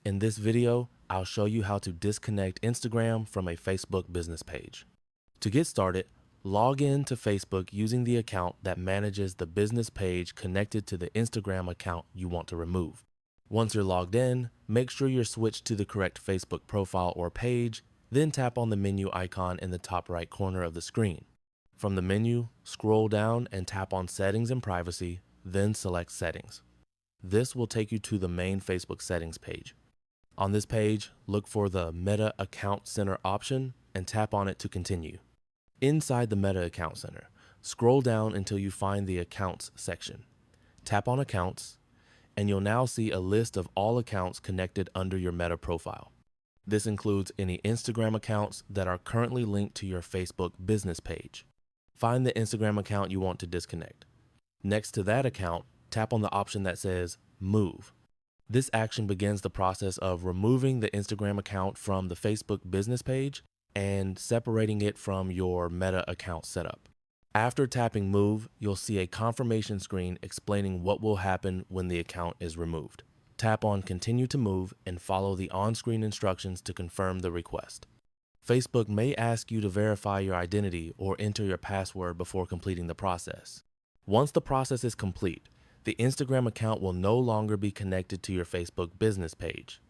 In this video, I'll show you how to disconnect Instagram from a Facebook business page. To get started, log in to Facebook using the account that manages the business page connected to the Instagram account you want to remove. Once you're logged in, make sure you're switched to the correct Facebook profile or page, then tap on the menu icon in the top right corner of the screen. From the menu, scroll down and tap on Settings and Privacy, then select Settings. This will take you to the main Facebook settings page. On this page, look for the Meta Account Center option and tap on it to continue. Inside the Meta Account Center, scroll down until you find the Accounts section. Tap on Accounts, and you'll now see a list of all accounts connected under your Meta profile. This includes any Instagram accounts that are currently linked to your Facebook business page. Find the Instagram account you want to disconnect. Next to that account, tap on the option that says Move. This action begins the process of removing the Instagram account from the Facebook business page and separating it from your Meta account setup. After tapping Move, you'll see a confirmation screen explaining what will happen when the account is removed. Tap on Continue to Move and follow the on-screen instructions to confirm the request. Facebook may ask you to verify your identity or enter your password before completing the process. Once the process is complete, the Instagram account will no longer be connected to your Facebook business page.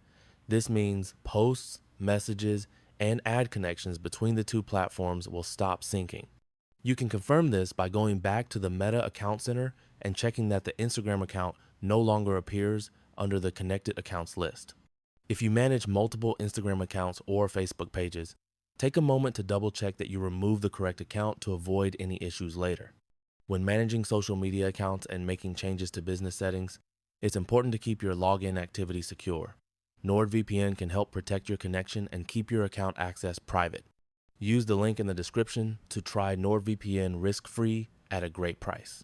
This means posts, messages, and ad connections between the two platforms will stop syncing. You can confirm this by going back to the Meta Account Center and checking that the Instagram account no longer appears under the connected accounts list. If you manage multiple Instagram accounts or Facebook pages, take a moment to double check that you remove the correct account to avoid any issues later. When managing social media accounts and making changes to business settings, it's important to keep your login activity secure. NordVPN can help protect your connection and keep your account access private. Use the link in the description to try NordVPN risk-free at a great price.